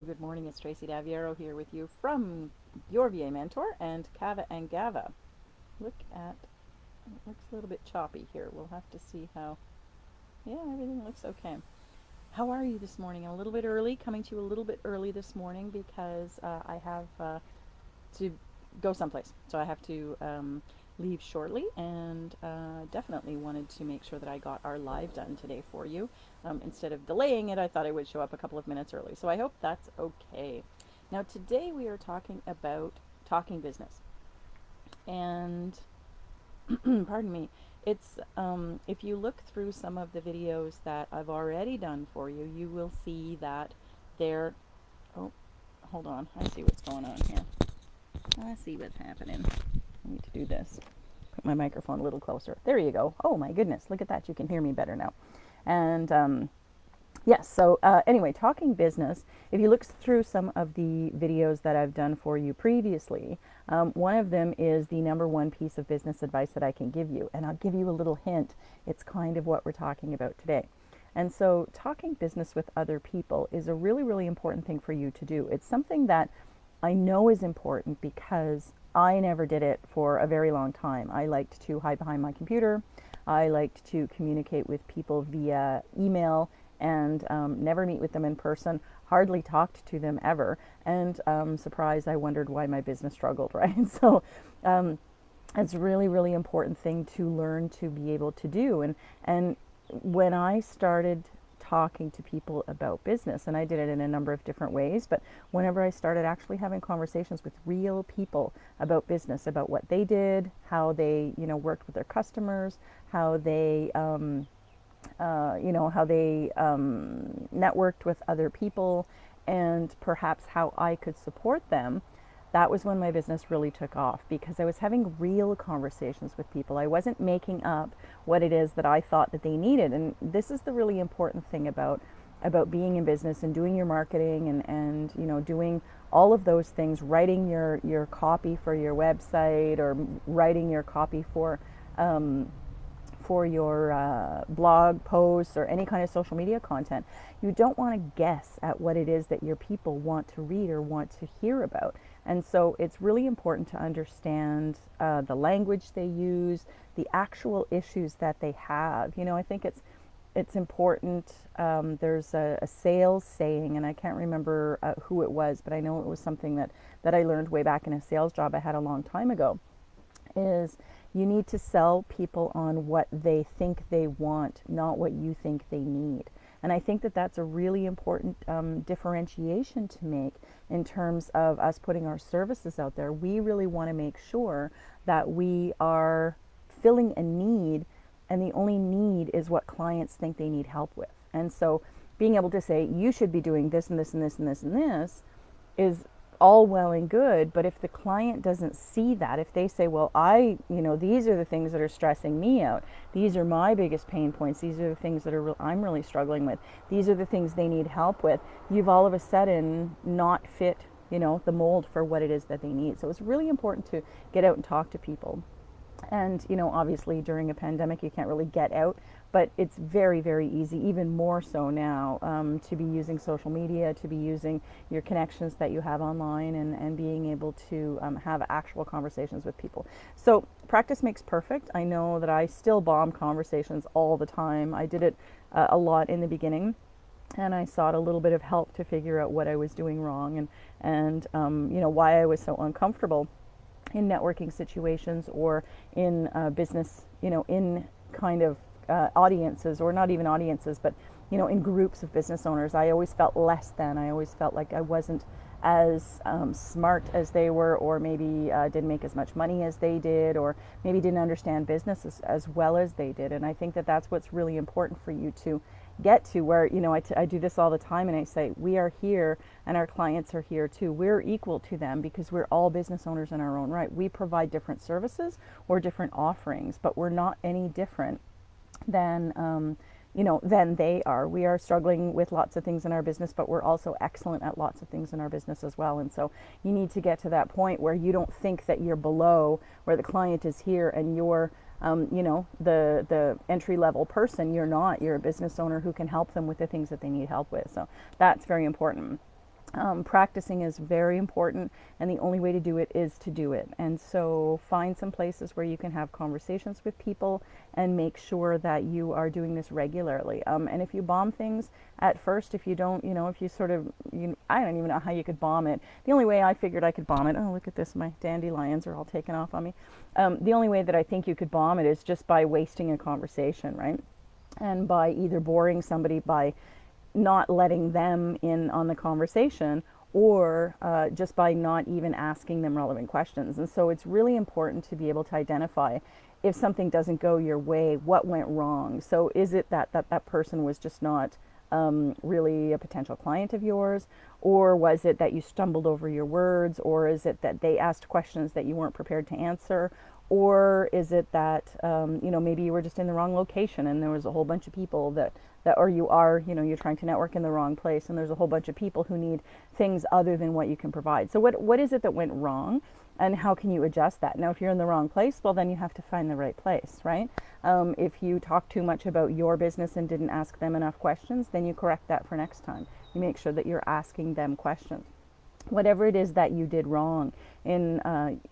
Good morning, it's Tracy Daviero here with you from your VA Mentor and Kava and Gava. Look at, it looks a little bit choppy here. We'll have to see how, yeah, everything looks okay. How are you this morning? I'm a little bit early, coming to you a little bit early this morning because I have to go someplace. So I have to leave shortly and definitely wanted to make sure that I got our live done today for you. Instead of delaying it, I thought I would show up a couple of minutes early. So I hope that's okay. Now, today we are talking about talking business. And pardon me, it's if you look through some of the videos that I've already done for you, you will see that they're, oh, hold on, I see what's going on here. I see what's happening. I need to do this. Put my microphone a little closer. There you go. Oh my goodness, look at that. You can hear me better now. And yes, so anyway, talking business, if you look through some of the videos that I've done for you previously, one of them is the number one piece of business advice that I can give you. And I'll give you a little hint. It's kind of what we're talking about today. And so talking business with other people is a really, really important thing for you to do. It's something that I know is important because I never did it for a very long time. I liked to hide behind my computer. I liked to communicate with people via email and never meet with them in person, hardly talked to them ever. And surprised, I wondered why my business struggled, right? So um, it's a really, really important thing to learn to be able to do. And when I started talking to people about business, and I did it in a number of different ways, but whenever I started actually having conversations with real people about business, about what they did, how they, worked with their customers, how they, networked with other people, and perhaps how I could support them, that was when my business really took off because I was having real conversations with people. I wasn't making up what it is that I thought that they needed. And this is the really important thing about being in business and doing your marketing and doing all of those things, writing your copy for your website or writing your copy for your blog posts or any kind of social media content. You don't want to guess at what it is that your people want to read or want to hear about. And so it's really important to understand the language they use, the actual issues that they have. I think it's important. There's a sales saying, and I can't remember who it was, but I know it was something that I learned way back in a sales job I had a long time ago, is you need to sell people on what they think they want, not what you think they need. And I think that that's a really important differentiation to make in terms of us putting our services out there. We really want to make sure that we are filling a need, and the only need is what clients think they need help with. And so being able to say, you should be doing this and this and this and this and this is all well and good, but if the client doesn't see that, if they say, well, these are the things that are stressing me out, these are my biggest pain points, these are the things that I'm really struggling with, these are the things they need help with, you've all of a sudden not fit, the mold for what it is that they need. So it's really important to get out and talk to people. And, obviously during a pandemic, you can't really get out, but it's very, very easy, even more so now, to be using social media, to be using your connections that you have online and being able to have actual conversations with people. So practice makes perfect. I know that I still bomb conversations all the time. I did it a lot in the beginning, and I sought a little bit of help to figure out what I was doing wrong and why I was so uncomfortable in networking situations or in business, in kind of audiences, or not even audiences, but in groups of business owners. I always felt less than. I always felt like I wasn't as smart as they were, or maybe didn't make as much money as they did, or maybe didn't understand business as well as they did. And I think that that's what's really important for you to get to, where I do this all the time, and I say we are here and our clients are here too. We're equal to them because we're all business owners in our own right. We provide different services or different offerings, but we're not any different than than they are. We are struggling with lots of things in our business, but we're also excellent at lots of things in our business as well. And so you need to get to that point where you don't think that you're below, where the client is here and you're the entry level person. You're not. You're a business owner who can help them with the things that they need help with. So that's very important. Practicing is very important, and the only way to do it is to do it. And so find some places where you can have conversations with people and make sure that you are doing this regularly. And if you bomb things at first, if you don't, if you sort of, I don't even know how you could bomb it. The only way I figured I could bomb it, oh, look at this, my dandelions are all taken off on me. The only way that I think you could bomb it is just by wasting a conversation, right? And by either boring somebody by not letting them in on the conversation, or just by not even asking them relevant questions. And so it's really important to be able to identify if something doesn't go your way, what went wrong. So is it that person was just not really a potential client of yours, or was it that you stumbled over your words, or is it that they asked questions that you weren't prepared to answer, or is it that maybe you were just in the wrong location and there was a whole bunch of people that or you're trying to network in the wrong place and there's a whole bunch of people who need things other than what you can provide. So what is it that went wrong, and how can you adjust that? Now, if you're in the wrong place, well, then you have to find the right place, right? If you talk too much about your business and didn't ask them enough questions, then you correct that for next time. You make sure that you're asking them questions. Whatever it is that you did wrong in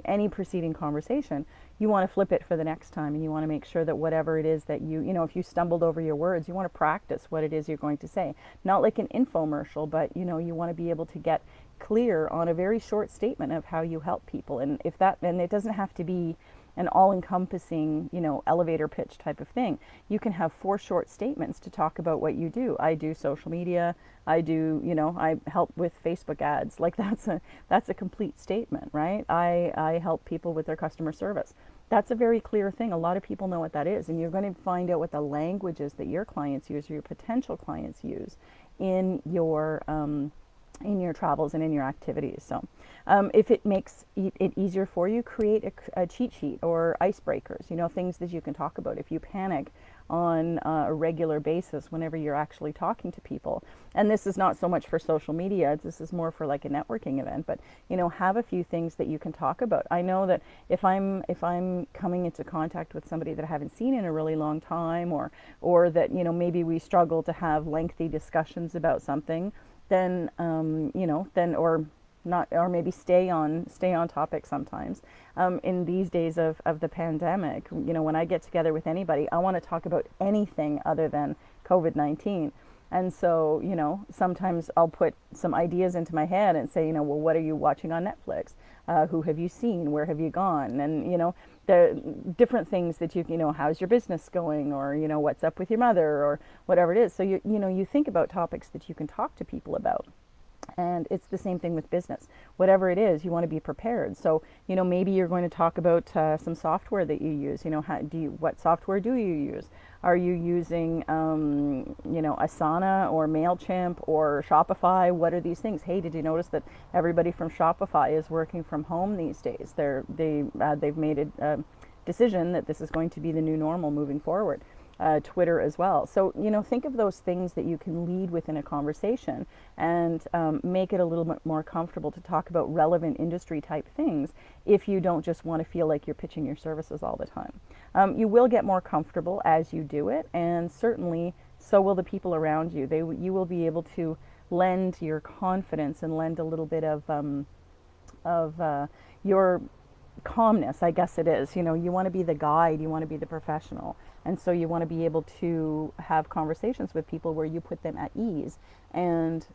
any preceding conversation, you want to flip it for the next time, and you want to make sure that whatever it is that if you stumbled over your words, you want to practice what it is you're going to say. Not like an infomercial, but you want to be able to get clear on a very short statement of how you help people. And and it doesn't have to be an all-encompassing, elevator pitch type of thing. You can have 4 short statements to talk about what you do. I do social media. I do, I help with Facebook ads. Like that's a complete statement, right? I help people with their customer service. That's a very clear thing. A lot of people know what that is, and you're going to find out what the language is that your clients use, or your potential clients use, in your travels and in your activities. So if it makes it easier for you, create a cheat sheet or icebreakers, things that you can talk about if you panic on a regular basis whenever you're actually talking to people. And this is not so much for social media, this is more for like a networking event, but have a few things that you can talk about. I know that if I'm coming into contact with somebody that I haven't seen in a really long time, or that maybe we struggle to have lengthy discussions about something, then or not, or maybe stay on topic sometimes. In these days of the pandemic, when I get together with anybody, I want to talk about anything other than COVID-19. And so, sometimes I'll put some ideas into my head and say, well, what are you watching on Netflix? Who have you seen? Where have you gone? And, the different things that how's your business going? Or, what's up with your mother, or whatever it is. So, you think about topics that you can talk to people about. And it's the same thing with business. Whatever it is, you want to be prepared. So, maybe you're going to talk about some software that you use. What software do you use? Are you using, Asana or MailChimp or Shopify? What are these things? Hey, did you notice that everybody from Shopify is working from home these days? They've made a decision that this is going to be the new normal moving forward. Twitter as well. So, think of those things that you can lead within a conversation, and make it a little bit more comfortable to talk about relevant industry type things if you don't just want to feel like you're pitching your services all the time. You will get more comfortable as you do it, and certainly so will the people around you. You will be able to lend your confidence and lend a little bit of your calmness, I guess it is. You want to be the guide, you want to be the professional. And so you want to be able to have conversations with people where you put them at ease. And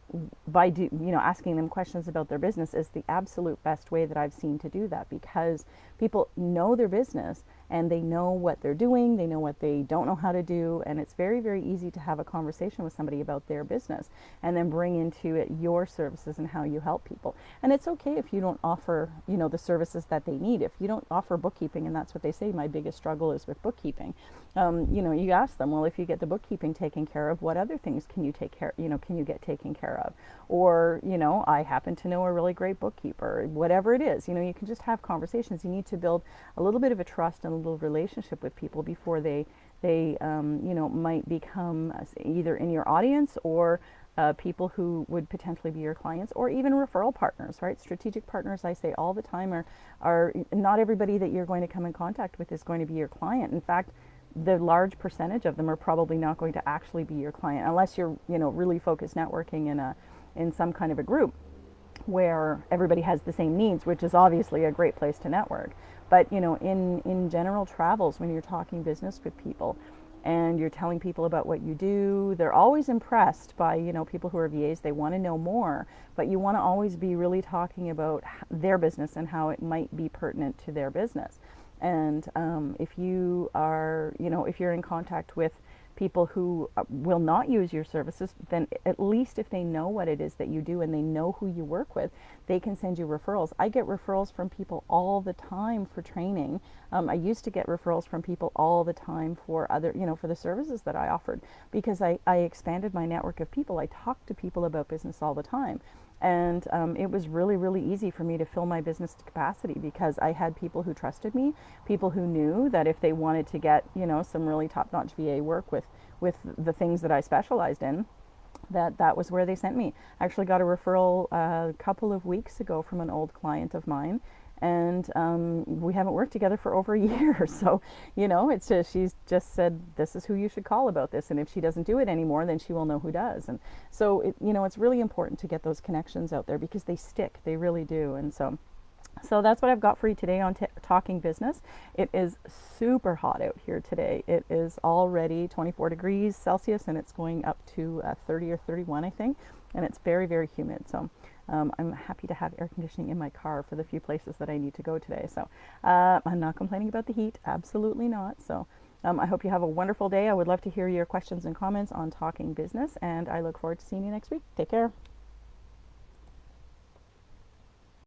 by asking them questions about their business is the absolute best way that I've seen to do that, because people know their business and they know what they're doing, they know what they don't know how to do, and it's very, very easy to have a conversation with somebody about their business and then bring into it your services and how you help people. And it's okay if you don't offer, the services that they need. If you don't offer bookkeeping, and that's what they say, my biggest struggle is with bookkeeping. You ask them, well, if you get the bookkeeping taken care of, what other things can you get taken care of? Or, I happen to know a really great bookkeeper, whatever it is. You can just have conversations. You need to build a little bit of a trust and a little relationship with people before they might become either in your audience, or people who would potentially be your clients, or even referral partners, right? Strategic partners, I say all the time, are not everybody that you're going to come in contact with is going to be your client. In fact, the large percentage of them are probably not going to actually be your client unless you're, really focused networking in some kind of a group. where everybody has the same needs, which is obviously a great place to network. But in general travels, when you're talking business with people and you're telling people about what you do, they're always impressed by people who are VAs. They want to know more, but you want to always be really talking about their business and how it might be pertinent to their business. And if you are, if you're in contact with people who will not use your services, then at least if they know what it is that you do and they know who you work with, they can send you referrals. I get referrals from people all the time for training. I used to get referrals from people all the time for other, for the services that I offered, because I expanded my network of people. I talked to people about business all the time. And it was really, really easy for me to fill my business to capacity because I had people who trusted me, people who knew that if they wanted to get, some really top-notch VA work with the things that I specialized in, that was where they sent me. I actually got a referral a couple of weeks ago from an old client of mine, and we haven't worked together for over a year. So, it's just, she's just said, this is who you should call about this. And if she doesn't do it anymore, then she will know who does. And so, it's really important to get those connections out there because they stick. They really do. And so that's what I've got for you today on Talking Business. It is super hot out here today. It is already 24 degrees Celsius and it's going up to 30 or 31, I think. And it's very, very humid. So I'm happy to have air conditioning in my car for the few places that I need to go today. So I'm not complaining about the heat. Absolutely not. So I hope you have a wonderful day. I would love to hear your questions and comments on Talking Business. And I look forward to seeing you next week. Take care.